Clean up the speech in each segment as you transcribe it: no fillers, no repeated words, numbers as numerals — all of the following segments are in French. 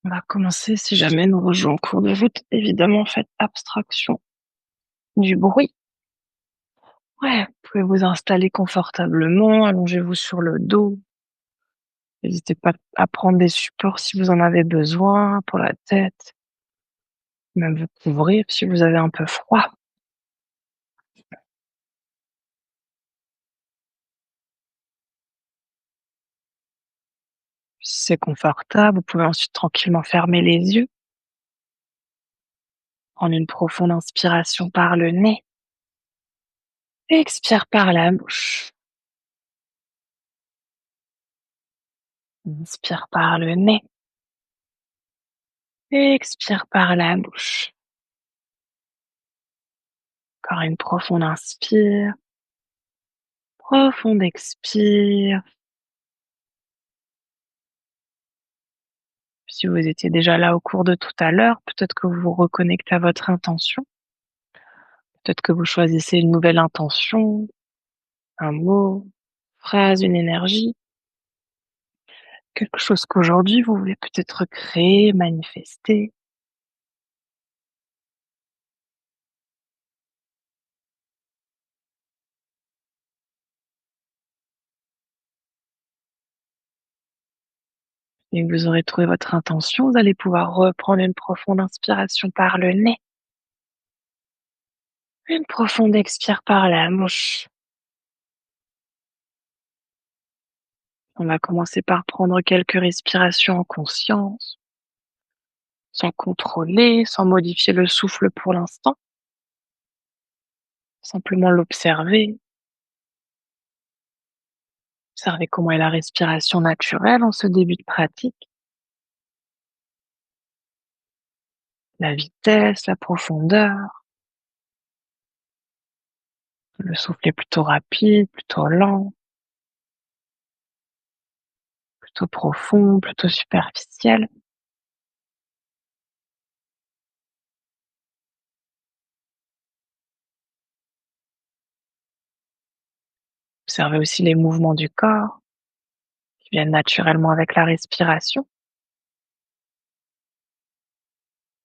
On va commencer, si jamais nous rejouons en cours de route, évidemment, faites abstraction du bruit. Ouais, vous pouvez vous installer confortablement, allongez-vous sur le dos. N'hésitez pas à prendre des supports si vous en avez besoin pour la tête, même vous couvrir si vous avez un peu froid. Si c'est confortable, vous pouvez ensuite tranquillement fermer les yeux, prendre une profonde inspiration par le nez, expire par la bouche, inspire par le nez, expire par la bouche. Encore une profonde inspire. Profonde expire. Si vous étiez déjà là au cours de tout à l'heure, peut-être que vous vous reconnectez à votre intention. Peut-être que vous choisissez une nouvelle intention, un mot, phrase, une énergie, quelque chose qu'aujourd'hui vous voulez peut-être créer, manifester. Et que vous aurez trouvé votre intention, vous allez pouvoir reprendre une profonde inspiration par le nez, une profonde expire par la bouche. On va commencer par prendre quelques respirations en conscience, sans contrôler, sans modifier le souffle pour l'instant. Simplement l'observer, observer comment est la respiration naturelle en ce début de pratique, la vitesse, la profondeur, le souffle est plutôt rapide, plutôt lent, plutôt profond, plutôt superficiel. Observez aussi les mouvements du corps qui viennent naturellement avec la respiration,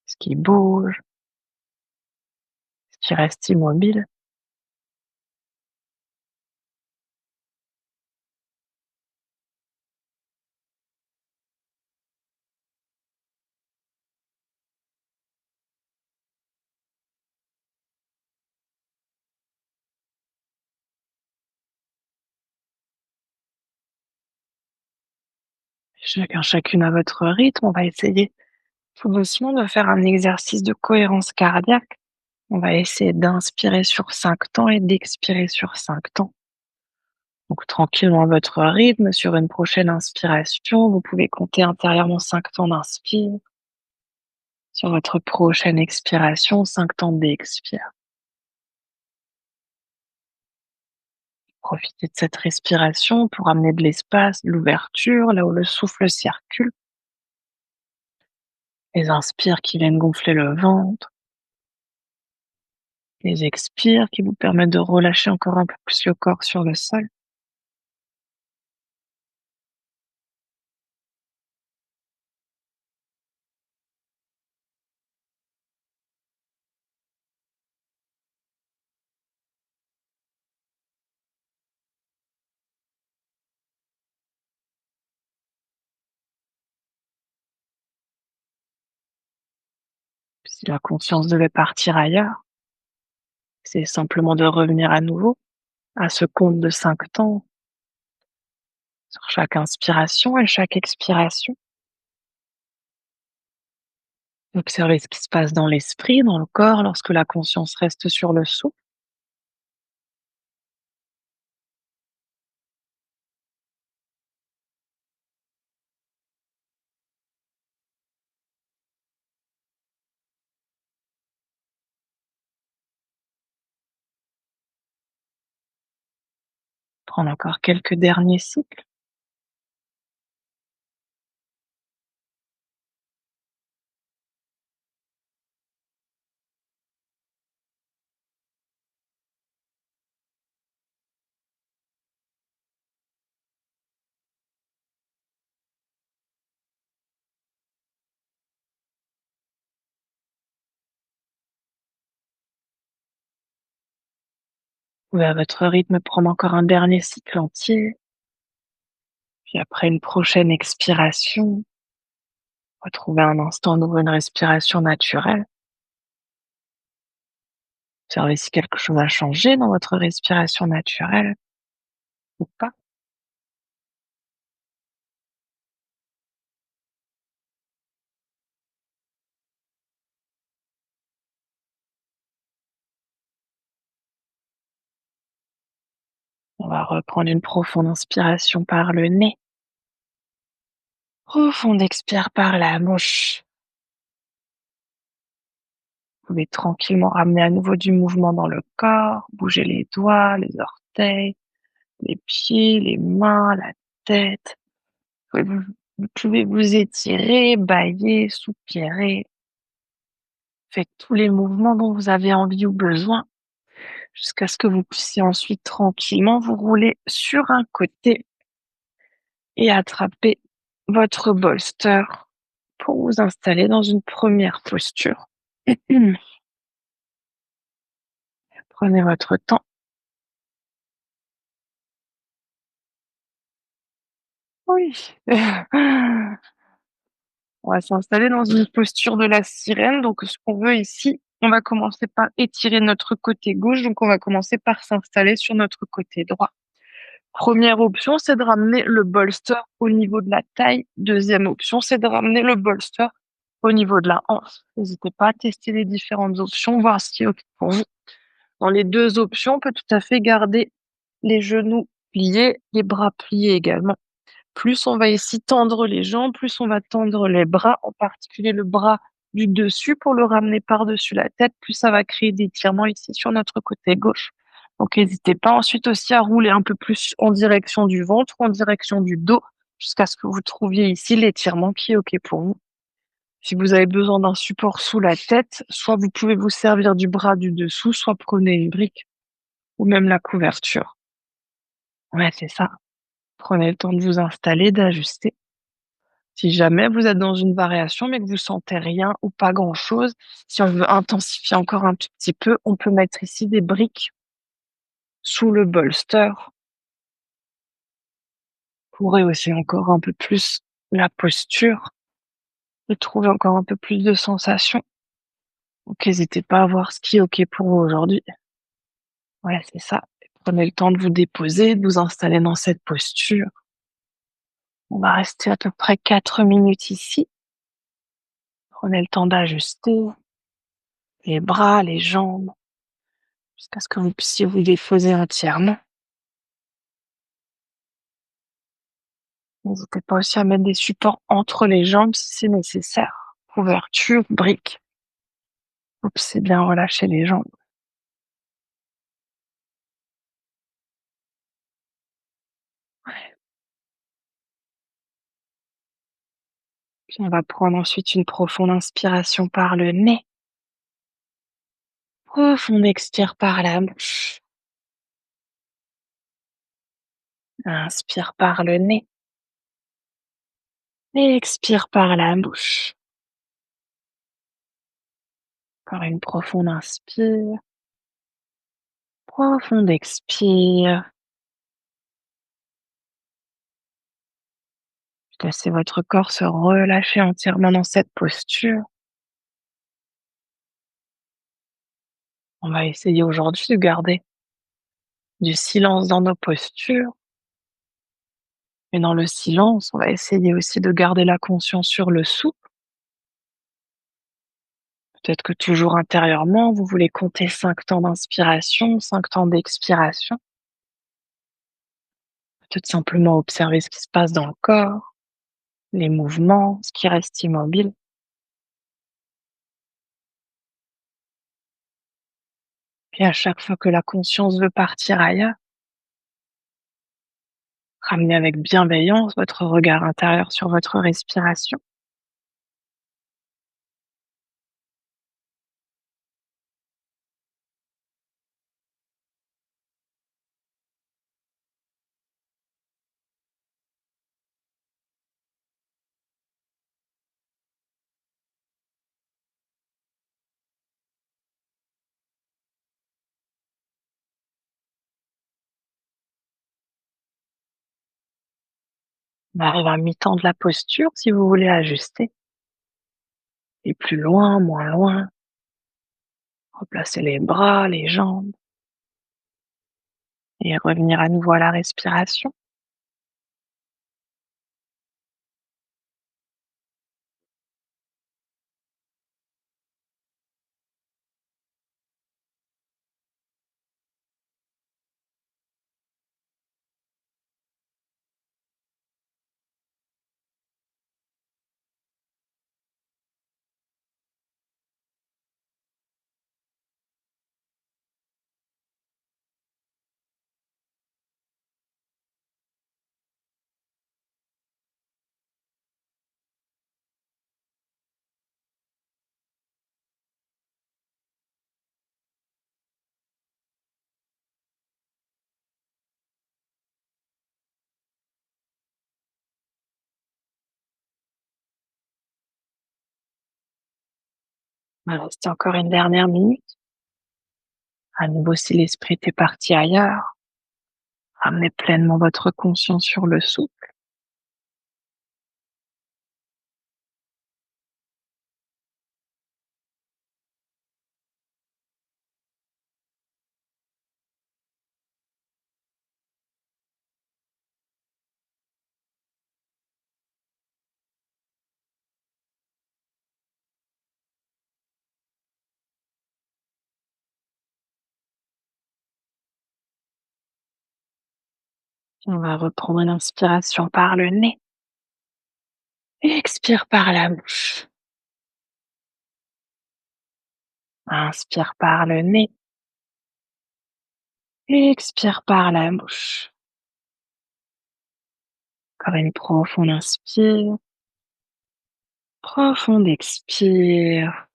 ce qui bouge, ce qui reste immobile. Chacun, chacune à votre rythme, on va essayer tout doucement de faire un exercice de cohérence cardiaque. On va essayer d'inspirer sur 5 temps et d'expirer sur 5 temps. Donc tranquillement à votre rythme, sur une prochaine inspiration, vous pouvez compter intérieurement 5 temps d'inspire. Sur votre prochaine expiration, 5 temps d'expire. Profitez de cette respiration pour amener de l'espace, de l'ouverture, là où le souffle circule. Les inspires qui viennent gonfler le ventre. Les expires qui vous permettent de relâcher encore un peu plus le corps sur le sol. Si la conscience devait partir ailleurs, c'est simplement de revenir à nouveau à ce compte de 5 temps sur chaque inspiration et chaque expiration. Observez ce qui se passe dans l'esprit, dans le corps, lorsque la conscience reste sur le souffle. Prendre encore quelques derniers cycles. pouvez à votre rythme prendre encore un dernier cycle entier, puis après une prochaine expiration, retrouver un instant dans une respiration naturelle. Observez si quelque chose a changé dans votre respiration naturelle ou pas. On va reprendre une profonde inspiration par le nez. Profonde expire par la bouche. Vous pouvez tranquillement ramener à nouveau du mouvement dans le corps, bouger les doigts, les orteils, les pieds, les mains, la tête. Vous pouvez vous étirer, bâiller, soupirer. Faites tous les mouvements dont vous avez envie ou besoin jusqu'à ce que vous puissiez ensuite tranquillement vous rouler sur un côté et attraper votre bolster pour vous installer dans une première posture. Prenez votre temps. Oui. On va s'installer dans une posture de la sirène. Donc, ce qu'on veut ici, on va commencer par étirer notre côté gauche. Donc, on va commencer par s'installer sur notre côté droit. Première option, c'est de ramener le bolster au niveau de la taille. Deuxième option, c'est de ramener le bolster au niveau de la hanche. N'hésitez pas à tester les différentes options, voir ce qui est OK pour vous. Dans les deux options, on peut tout à fait garder les genoux pliés, les bras pliés également. Plus on va ici tendre les jambes, plus on va tendre les bras, en particulier le bras du dessus pour le ramener par-dessus la tête, plus ça va créer des étirements ici sur notre côté gauche. Donc n'hésitez pas ensuite aussi à rouler un peu plus en direction du ventre, en direction du dos, jusqu'à ce que vous trouviez ici l'étirement qui est OK pour vous. Si vous avez besoin d'un support sous la tête, soit vous pouvez vous servir du bras du dessous, soit prenez une brique ou même la couverture. Ouais, c'est ça. Prenez le temps de vous installer, d'ajuster. Si jamais vous êtes dans une variation, mais que vous sentez rien ou pas grand-chose, si on veut intensifier encore un tout petit peu, on peut mettre ici des briques sous le bolster pour rehausser encore un peu plus la posture et trouver encore un peu plus de sensations. Donc n'hésitez pas à voir ce qui est OK pour vous aujourd'hui. Ouais, c'est ça. Prenez le temps de vous déposer, de vous installer dans cette posture. On va rester à peu près 4 minutes ici. Prenez le temps d'ajuster les bras, les jambes, jusqu'à ce que vous puissiez vous déposer entièrement. N'hésitez pas aussi à mettre des supports entre les jambes si c'est nécessaire. Couverture, briques. Oups, c'est bien relâcher les jambes. Ouais. Puis on va prendre ensuite une profonde inspiration par le nez. Profonde expire par la bouche. Inspire par le nez. Et expire par la bouche. Encore une profonde inspire. Profonde expire. Laissez votre corps se relâcher entièrement dans cette posture. On va essayer aujourd'hui de garder du silence dans nos postures. Et dans le silence, on va essayer aussi de garder la conscience sur le souffle. Peut-être que toujours intérieurement, vous voulez compter 5 temps d'inspiration, 5 temps d'expiration. Peut-être simplement observer ce qui se passe dans le corps, les mouvements, ce qui reste immobile. Puis à chaque fois que la conscience veut partir ailleurs, ramenez avec bienveillance votre regard intérieur sur votre respiration. On arrive à mi-temps de la posture si vous voulez ajuster. Et plus loin, moins loin. Replacer les bras, les jambes et revenir à nouveau à la respiration. Il va rester encore une dernière minute. À nouveau, si l'esprit était parti ailleurs, ramenez pleinement votre conscience sur le souffle. On va reprendre l'inspiration par le nez et expire par la bouche. Inspire par le nez et expire par la bouche. Encore une profonde inspire, profonde expire.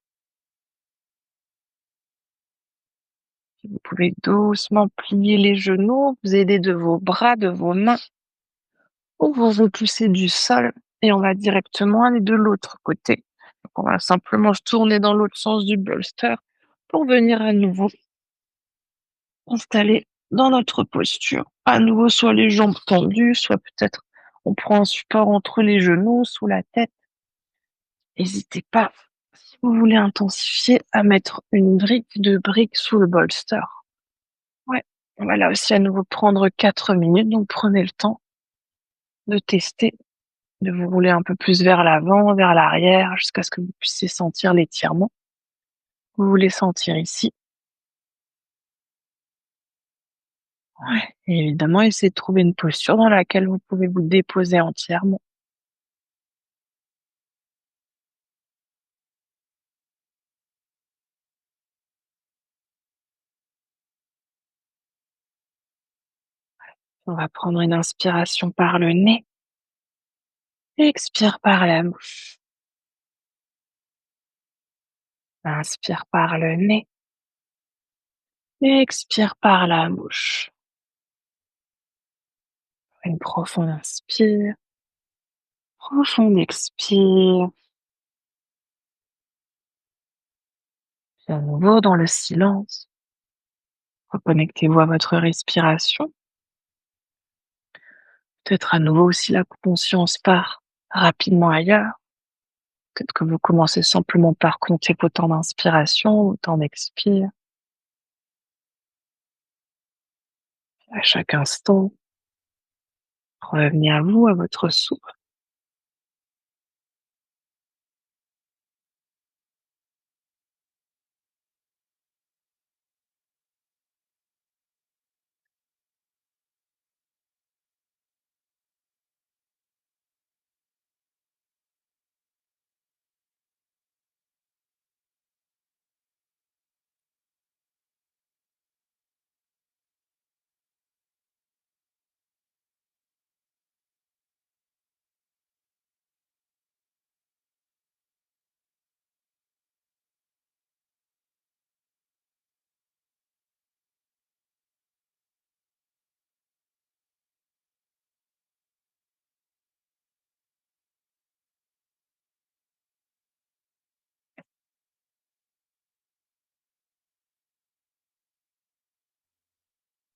Vous pouvez doucement plier les genoux, vous aider de vos bras, de vos mains, ou vous repousser du sol et on va directement aller de l'autre côté. Donc on va simplement se tourner dans l'autre sens du bolster pour venir à nouveau installer dans notre posture. À nouveau, soit les jambes tendues, soit peut-être on prend un support entre les genoux, sous la tête. N'hésitez pas, si vous voulez intensifier, à mettre une brique de briques sous le bolster. Ouais, on va là aussi à nouveau prendre 4 minutes, donc prenez le temps de tester, de vous rouler un peu plus vers l'avant, vers l'arrière, jusqu'à ce que vous puissiez sentir l'étirement. Vous voulez sentir ici. Ouais. Et évidemment, essayez de trouver une posture dans laquelle vous pouvez vous déposer entièrement. On va prendre une inspiration par le nez, expire par la bouche. Inspire par le nez, expire par la bouche. Une profonde inspire, profonde expire. Puis à nouveau dans le silence. Reconnectez-vous à votre respiration. Peut-être à nouveau si la conscience part rapidement ailleurs. Peut-être que vous commencez simplement par compter vos temps d'inspiration, vos temps d'expire. À chaque instant, revenez à vous, à votre souffle.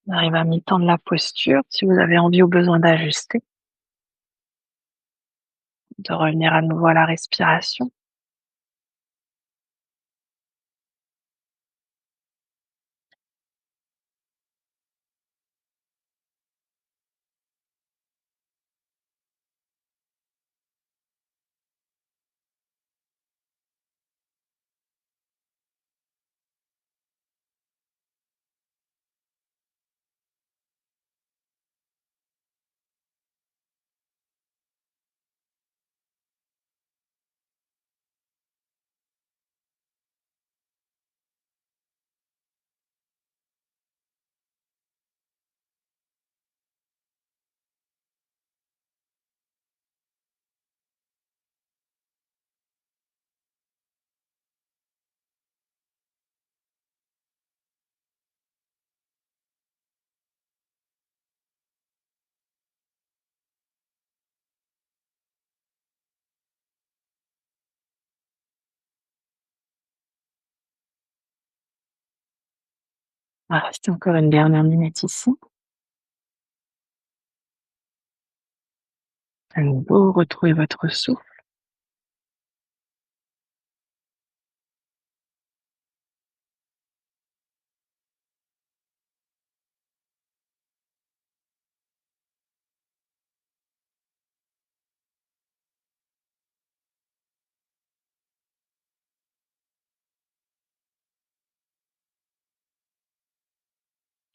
On arrive à mi-temps de la posture, si vous avez envie ou besoin d'ajuster. de revenir à nouveau à la respiration. On va rester encore une dernière minute ici. À nouveau, retrouvez votre souffle.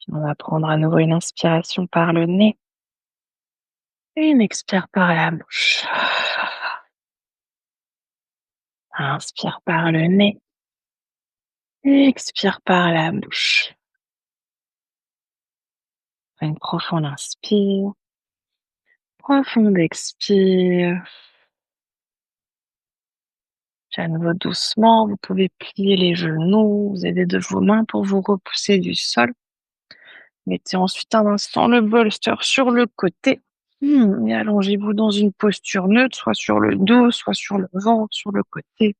Puis on va prendre à nouveau une inspiration par le nez et une expire par la bouche. Inspire par le nez, expire par la bouche. Une profonde inspire, profonde expire. Puis à nouveau doucement, vous pouvez plier les genoux, vous aider de vos mains pour vous repousser du sol. Mettez ensuite un instant le bolster sur le côté. Et allongez-vous dans une posture neutre, soit sur le dos, soit sur le ventre, sur le côté.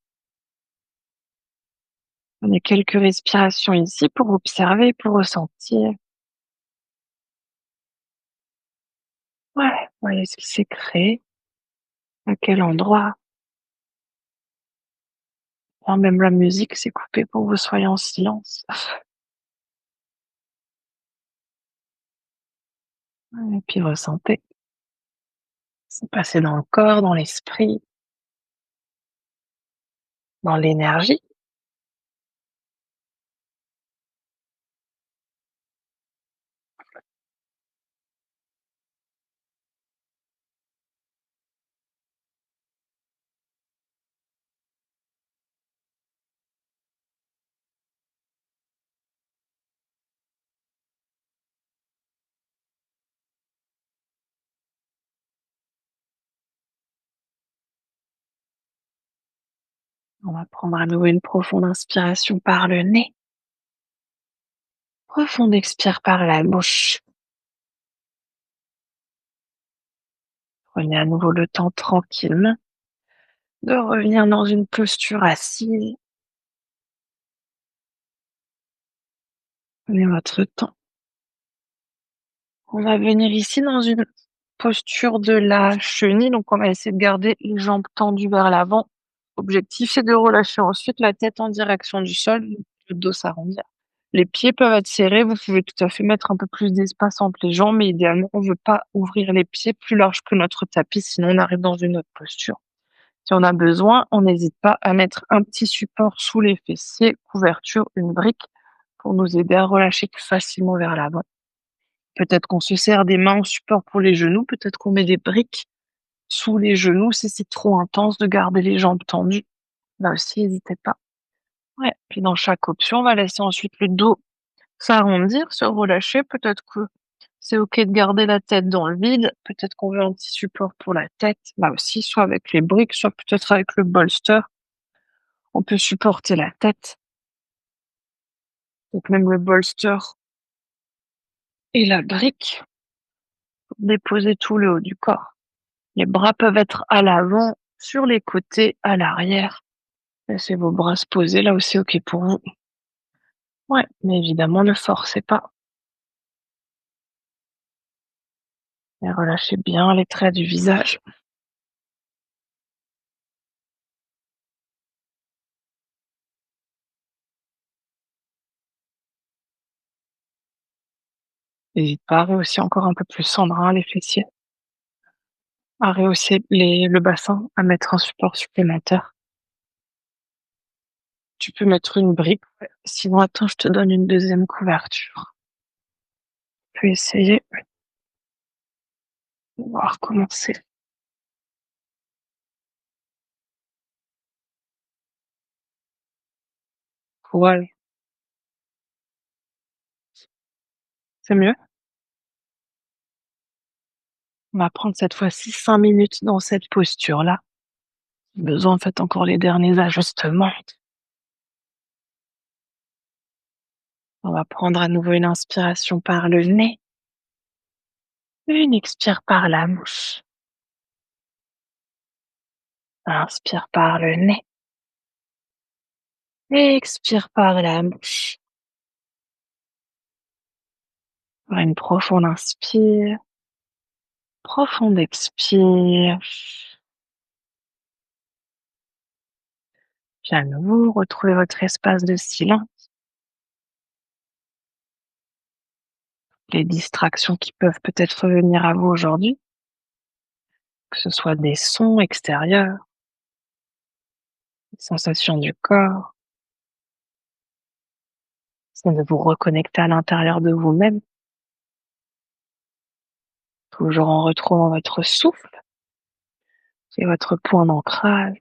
Prenez quelques respirations ici pour observer, pour ressentir. Ouais, voyez ce qui s'est créé, à quel endroit. Quand même la musique s'est coupée pour que vous soyez en silence. Et puis ressentez. C'est passé dans le corps, dans l'esprit, dans l'énergie. On va prendre à nouveau une profonde inspiration par le nez. Profonde expire par la bouche. Prenez à nouveau le temps tranquillement de revenir dans une posture assise. Prenez votre temps. On va venir ici dans une posture de la chenille, donc on va essayer de garder les jambes tendues vers l'avant. L'objectif, c'est de relâcher ensuite la tête en direction du sol, le dos s'arrondir. Les pieds peuvent être serrés, vous pouvez tout à fait mettre un peu plus d'espace entre les jambes, mais idéalement, on ne veut pas ouvrir les pieds plus large que notre tapis, sinon on arrive dans une autre posture. Si on a besoin, on n'hésite pas à mettre un petit support sous les fessiers, couverture, une brique, pour nous aider à relâcher plus facilement vers l'avant. Peut-être qu'on se sert des mains en support pour les genoux, peut-être qu'on met des briques sous les genoux si c'est trop intense de garder les jambes tendues. Là aussi, n'hésitez pas. Ouais, puis dans chaque option, on va laisser ensuite le dos s'arrondir, se relâcher. Peut-être que c'est OK de garder la tête dans le vide. Peut-être qu'on veut un petit support pour la tête. Là aussi, soit avec les briques, soit peut-être avec le bolster. On peut supporter la tête. Donc même le bolster et la brique pour déposer tout le haut du corps. Les bras peuvent être à l'avant, sur les côtés, à l'arrière. Laissez vos bras se poser là aussi, OK pour vous. Ouais, mais évidemment, ne forcez pas. Et relâchez bien les traits du visage. N'hésite pas à rehausser encore un peu plus en bras les fessiers, à rehausser le bassin, à mettre un support supplémentaire. Tu peux mettre une brique, ouais. Sinon, attends, je te donne une deuxième couverture. Tu peux essayer, voir comment c'est. Voilà, c'est mieux? On va prendre cette fois-ci 5 minutes dans cette posture-là. Besoin, faites encore les derniers ajustements. On va prendre à nouveau une inspiration par le nez, une expire par la bouche. Inspire par le nez, expire par la bouche. Une profonde inspire, profonde expire. Puis à nouveau, retrouvez votre espace de silence. Les distractions qui peuvent peut-être venir à vous aujourd'hui, que ce soit des sons extérieurs, des sensations du corps, c'est de vous reconnecter à l'intérieur de vous-même, toujours en retrouvant votre souffle et votre point d'ancrage.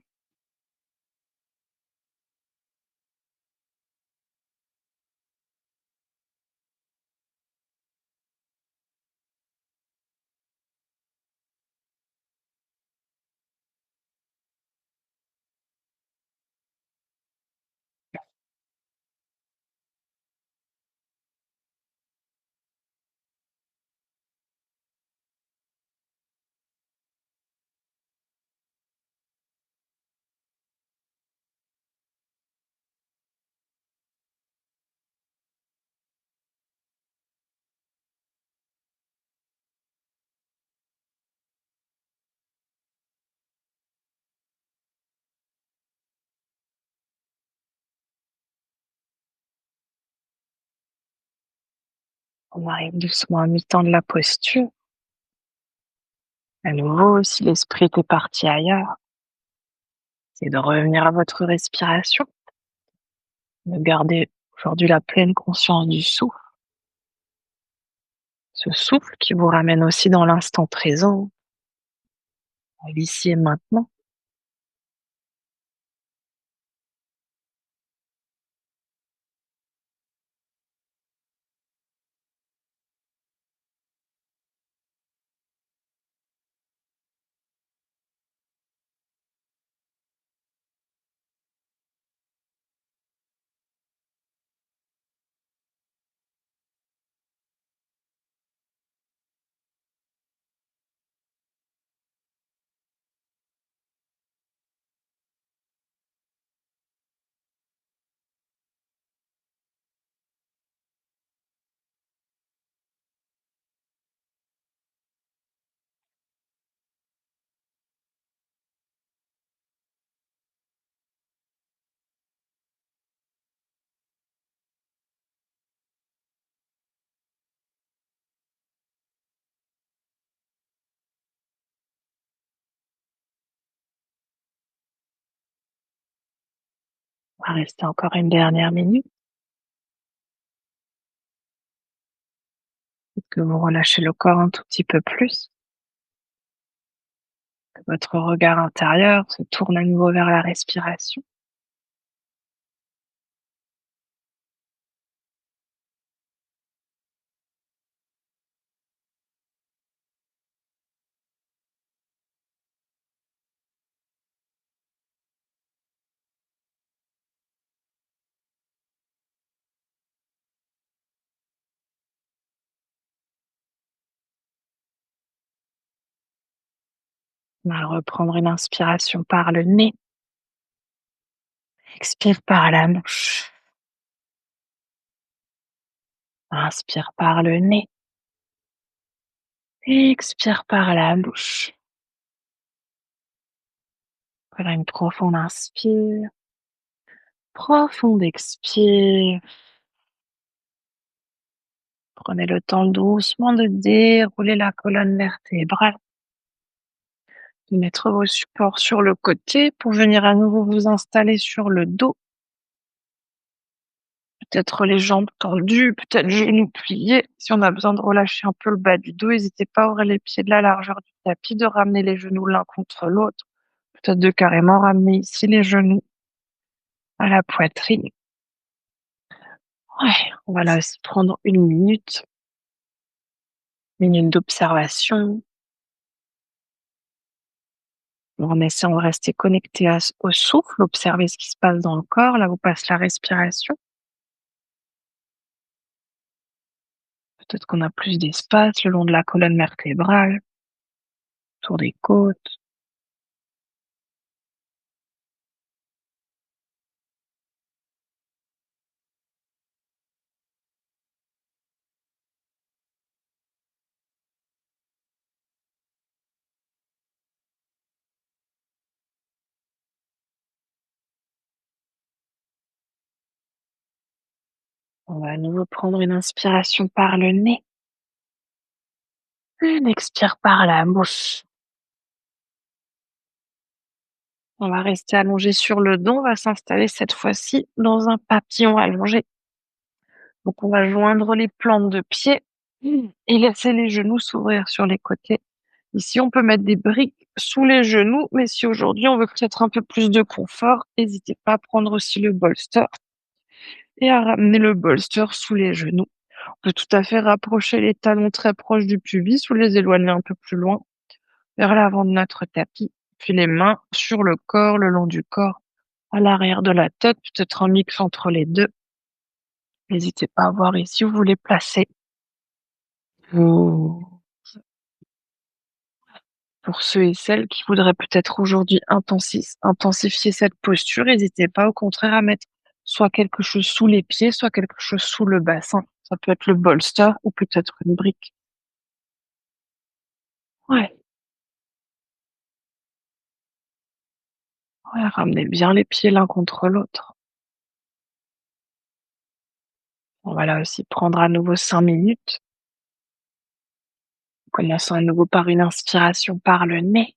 On arrive doucement à mi-temps de la posture. À nouveau, si l'esprit était parti ailleurs, c'est de revenir à votre respiration, de garder aujourd'hui la pleine conscience du souffle, ce souffle qui vous ramène aussi dans l'instant présent, à l'ici et maintenant. On va rester encore une dernière minute, que vous relâchez le corps un tout petit peu plus, que votre regard intérieur se tourne à nouveau vers la respiration. On va reprendre une inspiration par le nez, expire par la bouche, inspire par le nez, expire par la bouche. Voilà une profonde inspire, profonde expire, Prenez le temps doucement de dérouler la colonne vertébrale, de mettre vos supports sur le côté pour venir à nouveau vous installer sur le dos. Peut-être les jambes tendues, peut-être genoux pliés. Si on a besoin de relâcher un peu le bas du dos, n'hésitez pas à ouvrir les pieds de la largeur du tapis, de ramener les genoux l'un contre l'autre. Peut-être de carrément ramener ici les genoux à la poitrine. Ouais, on va là aussi prendre minute d'observation, en essayant de rester connecté au souffle, observer ce qui se passe dans le corps, là où passe la respiration. Peut-être qu'on a plus d'espace le long de la colonne vertébrale, autour des côtes. On va à nouveau prendre une inspiration par le nez, une expire par la bouche. On va rester allongé sur le dos, on va s'installer cette fois-ci dans un papillon allongé. Donc on va joindre les plantes de pied et laisser les genoux s'ouvrir sur les côtés. Ici, on peut mettre des briques sous les genoux, mais si aujourd'hui on veut peut-être un peu plus de confort, n'hésitez pas à prendre aussi le bolster et à ramener le bolster sous les genoux. On peut tout à fait rapprocher les talons très proches du pubis ou les éloigner un peu plus loin vers l'avant de notre tapis. Puis les mains sur le corps, le long du corps, à l'arrière de la tête, peut-être un mix entre les deux. N'hésitez pas à voir ici où vous les placez. Vous Pour ceux et celles qui voudraient peut-être aujourd'hui intensifier cette posture, n'hésitez pas au contraire à mettre soit quelque chose sous les pieds, soit quelque chose sous le bassin. Ça peut être le bolster ou peut-être une brique. Ouais, ouais, ramenez bien les pieds l'un contre l'autre. On va là aussi prendre à nouveau 5 minutes, commençant à nouveau par une inspiration par le nez,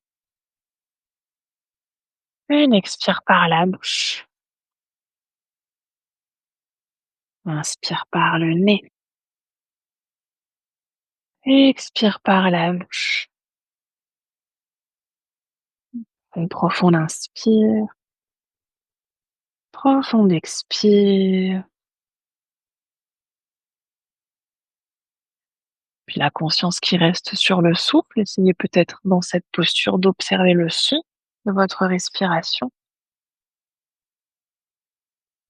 une expire par la bouche, inspire par le nez, expire par la bouche. Une profonde inspire, profonde expire. Puis la conscience qui reste sur le souffle, essayez peut-être dans cette posture d'observer le son de votre respiration.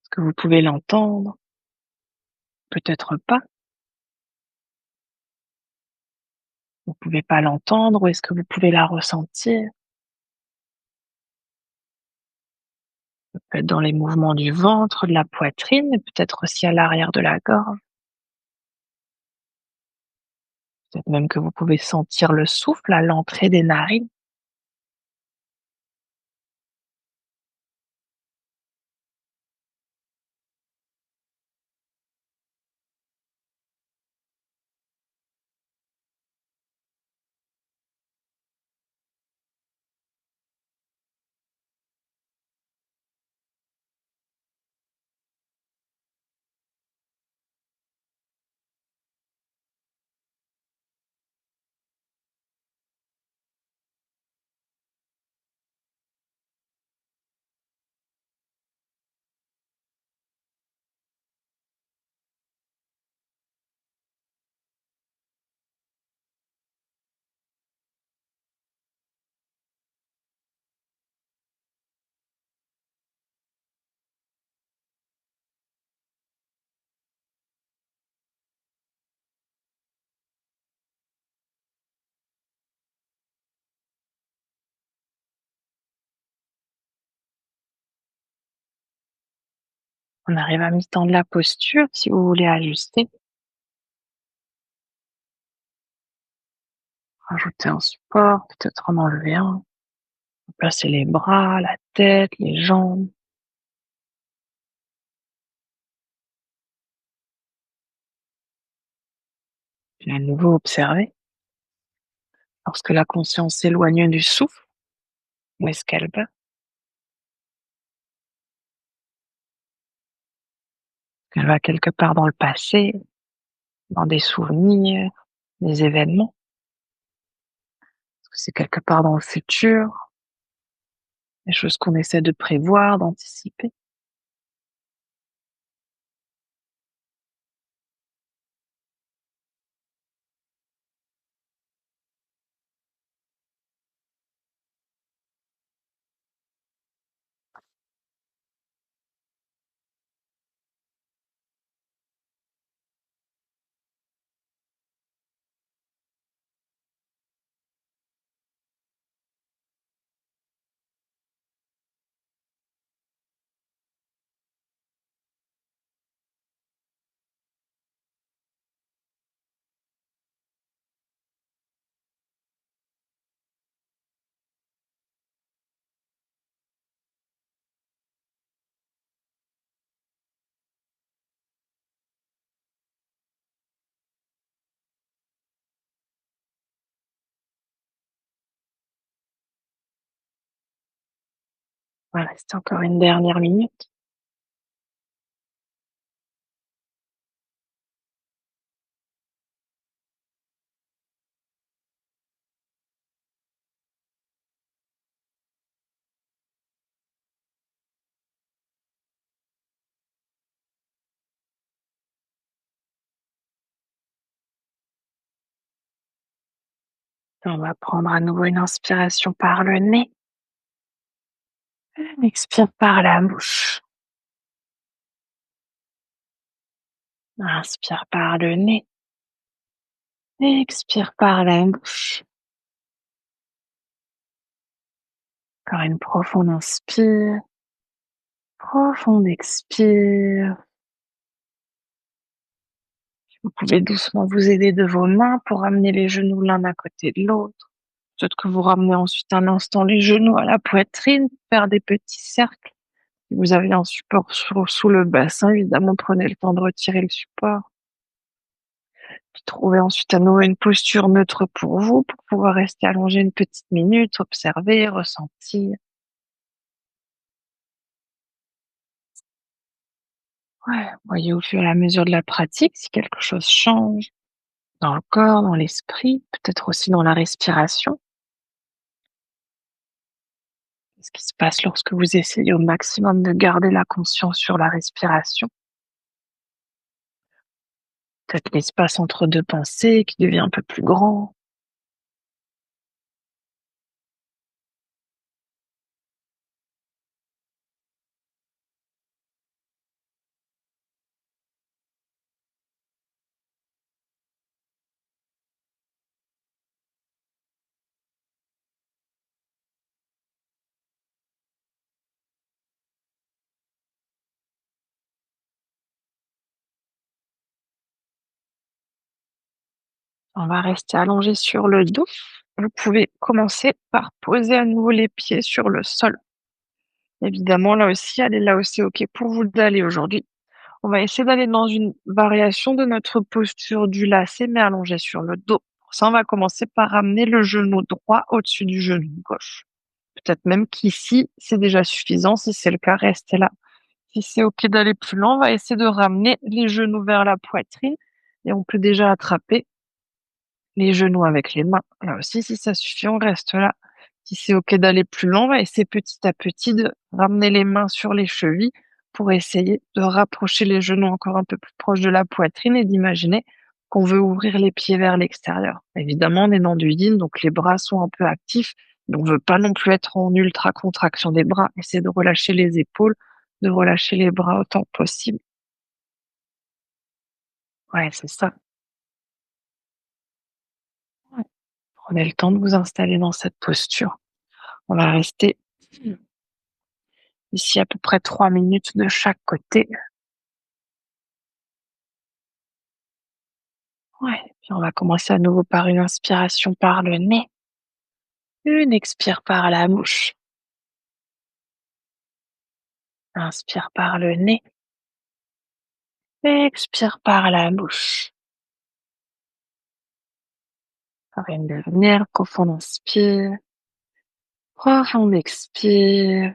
Est-ce que vous pouvez l'entendre? Peut-être pas. Vous pouvez pas l'entendre ou est-ce que vous pouvez la ressentir? Peut-être dans les mouvements du ventre, de la poitrine, mais peut-être aussi à l'arrière de la gorge. Peut-être même que vous pouvez sentir le souffle à l'entrée des narines. On arrive à mi-temps de la posture, si vous voulez ajuster. Rajouter un support, peut-être en enlever un. Placer les bras, la tête, les jambes. Puis à nouveau observer. Lorsque la conscience s'éloigne du souffle, où est-ce qu'elle va? Elle va quelque part dans le passé, dans des souvenirs, des événements? Est-ce que c'est quelque part dans le futur, des choses qu'on essaie de prévoir, d'anticiper? Voilà, c'est encore une dernière minute. On va prendre à nouveau une inspiration par le nez. On expire par la bouche. Inspire par le nez. Expire par la bouche. Encore une profonde inspire. Profonde expire. Vous pouvez doucement vous aider de vos mains pour ramener les genoux l'un à côté de l'autre. Peut-être que vous ramenez ensuite un instant les genoux à la poitrine, faire des petits cercles. Si vous avez un support sous le bassin, évidemment, prenez le temps de retirer le support. Puis trouvez ensuite à nouveau une posture neutre pour vous, pour pouvoir rester allongé une petite minute, observer, ressentir. Ouais, voyez au fur et à mesure de la pratique si quelque chose change dans le corps, dans l'esprit, peut-être aussi dans la respiration. Qu'est-ce qui se passe lorsque vous essayez au maximum de garder la conscience sur la respiration? Peut-être l'espace entre deux pensées qui devient un peu plus grand. On va rester allongé sur le dos. Vous pouvez commencer par poser à nouveau les pieds sur le sol. Évidemment, là aussi, allez là où c'est OK pour vous d'aller aujourd'hui. On va essayer d'aller dans une variation de notre posture du lacet, mais allongé sur le dos. Pour ça, on va commencer par ramener le genou droit au-dessus du genou gauche. Peut-être même qu'ici, c'est déjà suffisant. Si c'est le cas, restez là. Si c'est OK d'aller plus loin, on va essayer de ramener les genoux vers la poitrine et on peut déjà attraper les genoux avec les mains. Là aussi, si ça suffit, on reste là. Si c'est OK d'aller plus loin, on va essayer petit à petit de ramener les mains sur les chevilles pour essayer de rapprocher les genoux encore un peu plus proche de la poitrine et d'imaginer qu'on veut ouvrir les pieds vers l'extérieur. Évidemment, on est dans du yin, donc les bras sont un peu actifs, mais on veut pas non plus être en ultra contraction des bras. Essayez de relâcher les épaules, de relâcher les bras autant que possible. Ouais, c'est ça. Ouais. Prenez le temps de vous installer dans cette posture. On va rester ici à peu près 3 minutes de chaque côté. Ouais, puis on va commencer à nouveau par une inspiration par le nez, une expire par la bouche. Inspire par le nez, expire par la bouche. Encore une dernière, profond inspire, profond expire.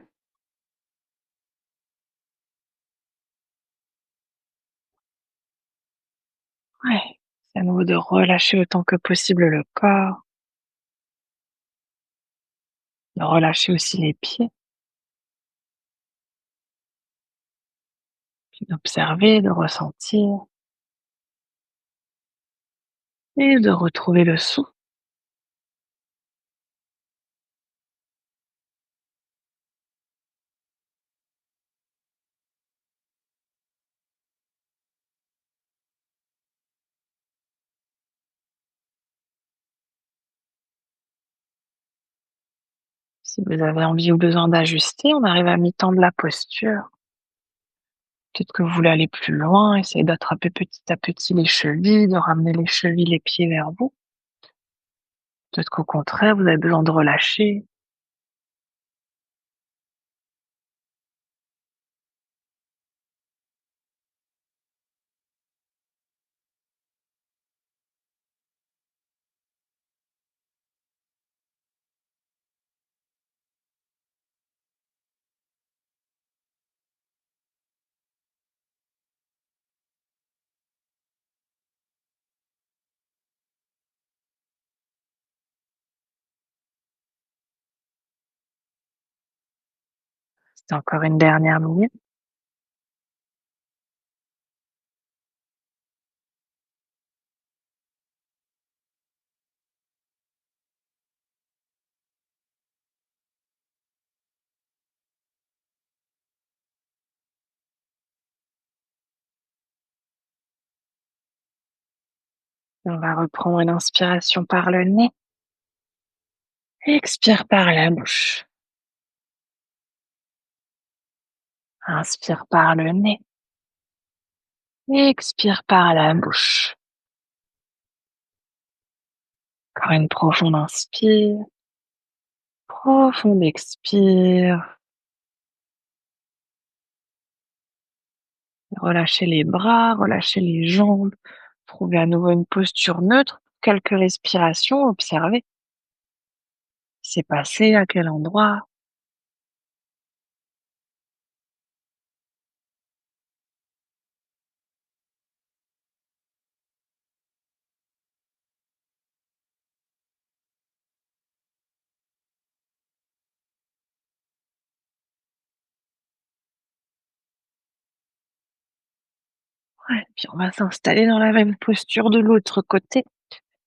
Ouais, c'est à nouveau de relâcher autant que possible le corps, de relâcher aussi les pieds, puis d'observer, de ressentir et de retrouver le souffle. Si vous avez envie ou besoin d'ajuster, on arrive à mi-temps de la posture. Peut-être que vous voulez aller plus loin, essayer d'attraper petit à petit les chevilles, de ramener les chevilles, les pieds vers vous. Peut-être qu'au contraire, vous avez besoin de relâcher. C'est encore une dernière minute. On va reprendre une inspiration par le nez. Expire par la bouche. Inspire par le nez. Expire par la bouche. Encore une profonde inspire. Profonde expire. Relâchez les bras, relâchez les jambes. Trouvez à nouveau une posture neutre. Quelques respirations, observez. C'est passé à quel endroit? Ouais, puis on va s'installer dans la même posture de l'autre côté.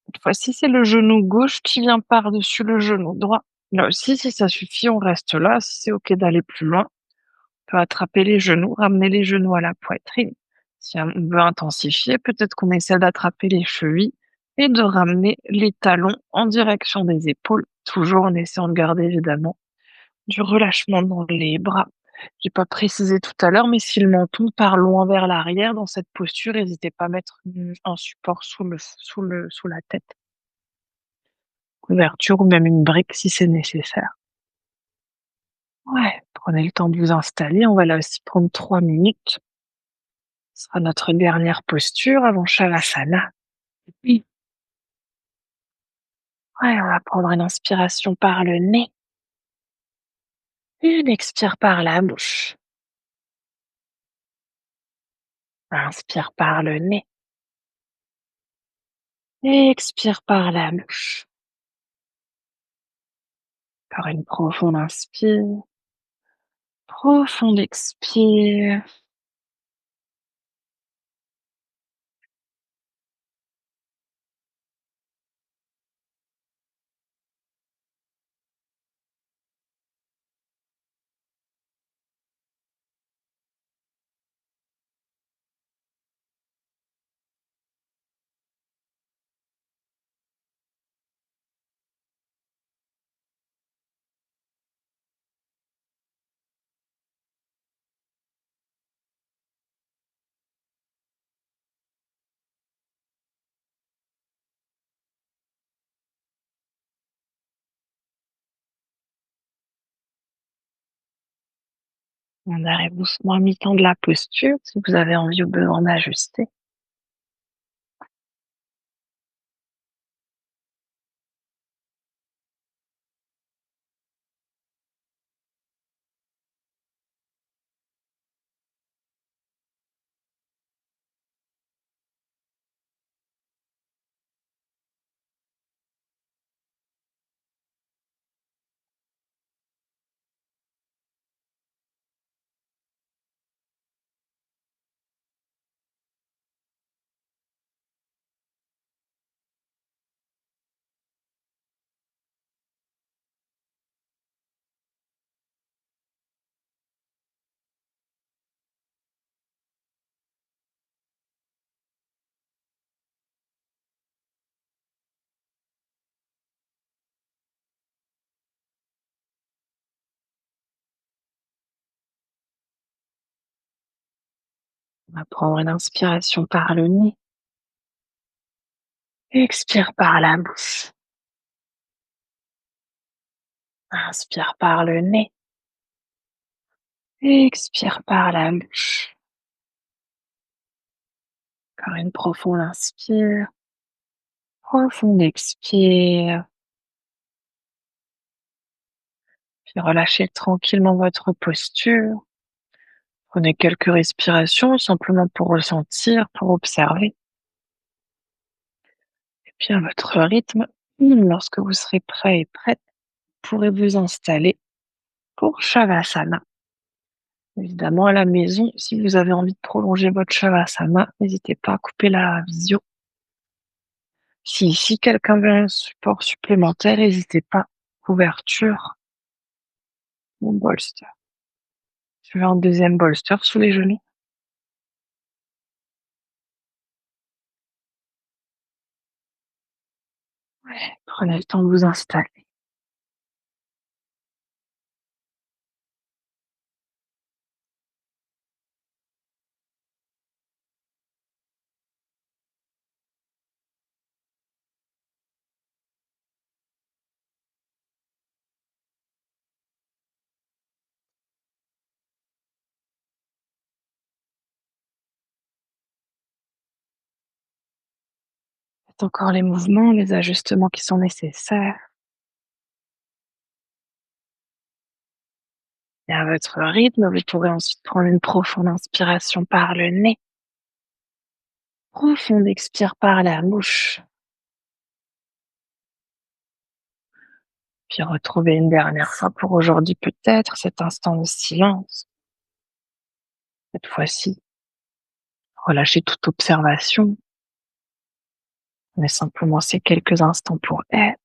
Cette fois-ci, c'est le genou gauche qui vient par-dessus le genou droit. Là aussi, si ça suffit, on reste là. Si c'est OK d'aller plus loin, on peut attraper les genoux, ramener les genoux à la poitrine. Si on veut intensifier, peut-être qu'on essaie d'attraper les chevilles et de ramener les talons en direction des épaules, toujours en essayant de garder évidemment du relâchement dans les bras. J'ai pas précisé tout à l'heure, mais si le menton part loin vers l'arrière dans cette posture, n'hésitez pas à mettre un support sous la tête, couverture ou même une brique si c'est nécessaire. Ouais, prenez le temps de vous installer. On va là aussi prendre 3 minutes. Ce sera notre dernière posture avant Shavasana. Oui. Ouais, on va prendre une inspiration par le nez, une expire par la bouche. Inspire par le nez, expire par la bouche. Encore une profonde inspire, profonde expire. On arrive doucement à mi-temps de la posture, si vous avez envie ou besoin d'ajuster. On va prendre une inspiration par le nez. Expire par la bouche. Inspire par le nez. Expire par la bouche. Encore une profonde inspire. Profonde expire. Puis relâchez tranquillement votre posture. Prenez quelques respirations simplement pour ressentir, pour observer. Et puis à votre rythme, lorsque vous serez prêt et prête, vous pourrez vous installer pour Shavasana. Évidemment, à la maison, si vous avez envie de prolonger votre Shavasana, n'hésitez pas à couper la visio. Si ici quelqu'un veut un support supplémentaire, n'hésitez pas. Couverture ou bolster. Je veux un deuxième bolster sous les genoux. Ouais, prenez le temps de vous installer. Faites encore les mouvements, les ajustements qui sont nécessaires. Et à votre rythme, vous pourrez ensuite prendre une profonde inspiration par le nez. Profonde expire par la bouche. Puis retrouvez une dernière fois pour aujourd'hui peut-être cet instant de silence. Cette fois-ci, relâchez toute observation, mais simplement ces quelques instants pour être.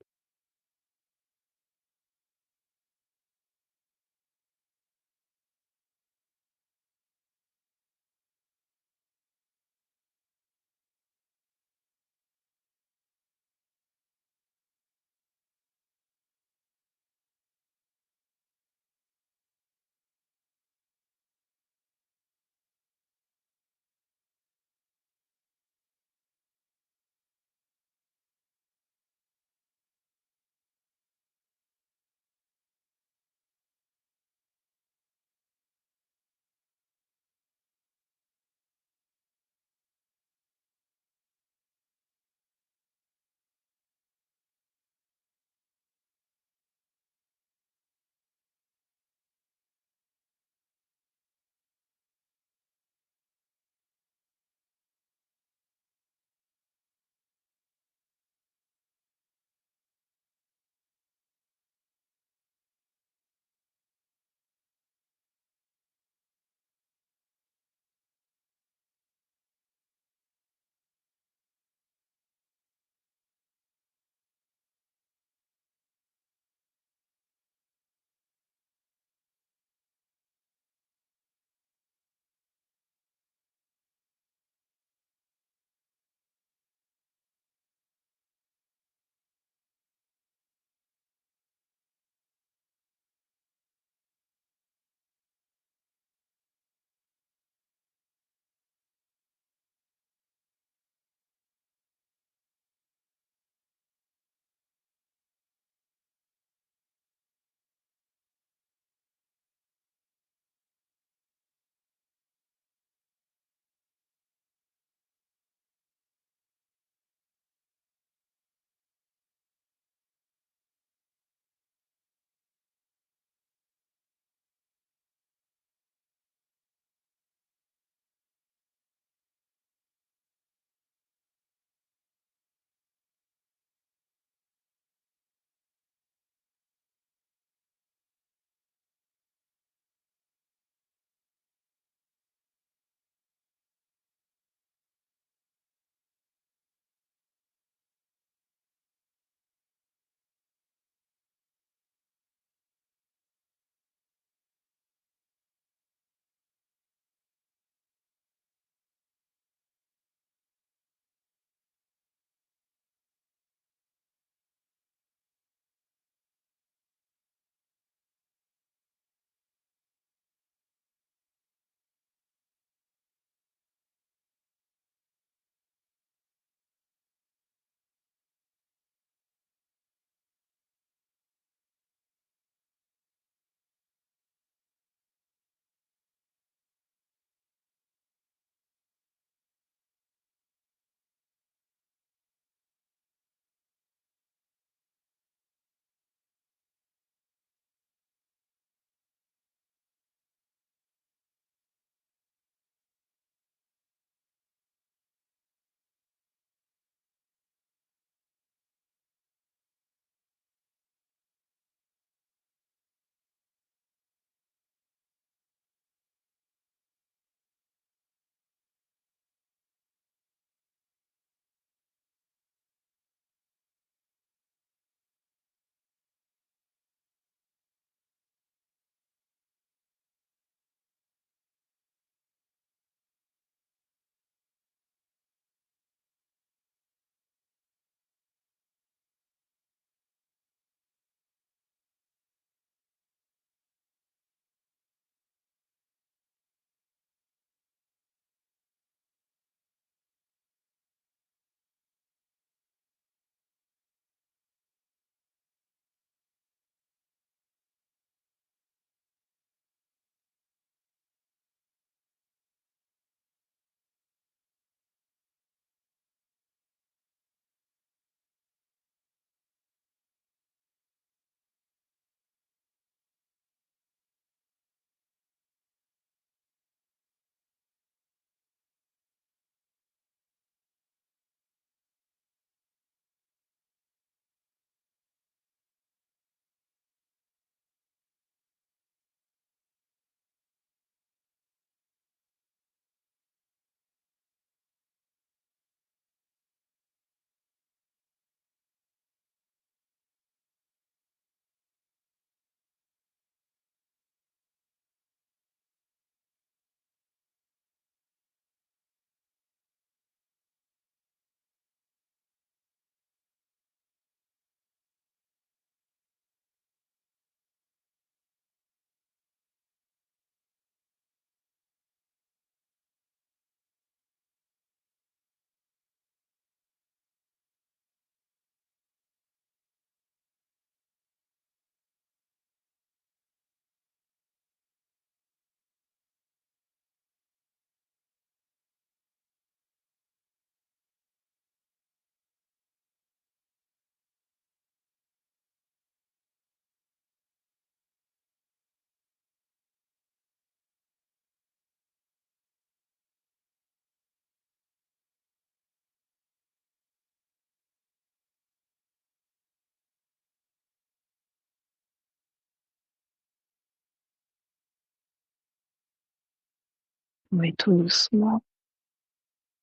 Mais tout doucement,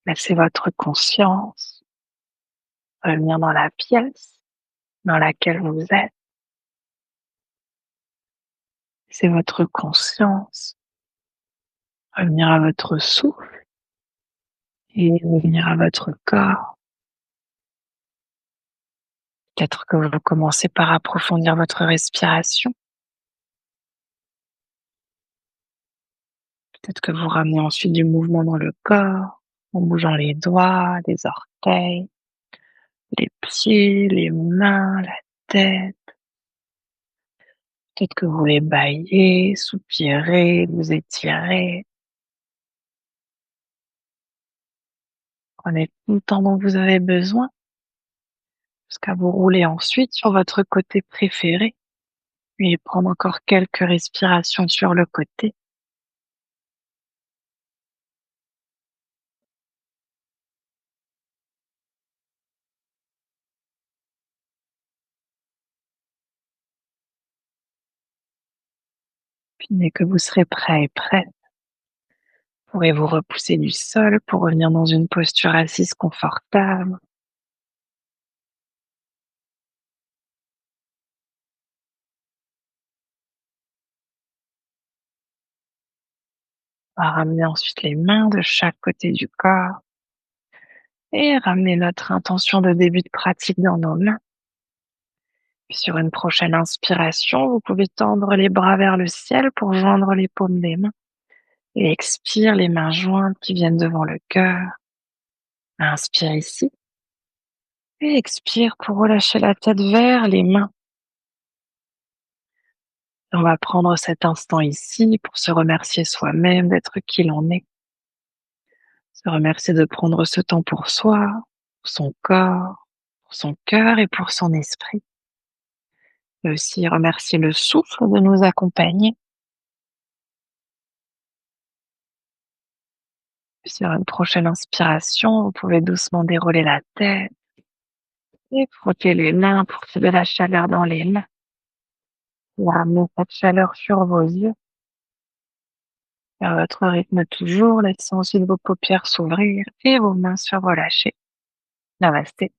laissez votre conscience revenir dans la pièce dans laquelle vous êtes. C'est votre conscience revenir à votre souffle et revenir à votre corps. Peut-être que vous commencez par approfondir votre respiration. Peut-être que vous ramenez ensuite du mouvement dans le corps, en bougeant les doigts, les orteils, les pieds, les mains, la tête. Peut-être que vous voulez bâiller, soupirer, vous étirer. Prenez tout le temps dont vous avez besoin jusqu'à vous rouler ensuite sur votre côté préféré et prendre encore quelques respirations sur le côté. Puis dès que vous serez prêt et prête, pourrez-vous repousser du sol pour revenir dans une posture assise confortable. On va ramener ensuite les mains de chaque côté du corps et ramener notre intention de début de pratique dans nos mains. Puis sur une prochaine inspiration, vous pouvez tendre les bras vers le ciel pour joindre les paumes des mains. Et expire les mains jointes qui viennent devant le cœur. Inspire ici et expire pour relâcher la tête vers les mains. On va prendre cet instant ici pour se remercier soi-même d'être qui l'on est. Se remercier de prendre ce temps pour soi, pour son corps, pour son cœur et pour son esprit. Et aussi remercier le souffle de nous accompagner. Puis sur une prochaine inspiration, vous pouvez doucement dérouler la tête et frotter les mains pour créer de la chaleur dans les mains. Et ramener cette chaleur sur vos yeux. À votre rythme toujours, laissez ensuite vos paupières s'ouvrir et vos mains se relâcher. Namasté.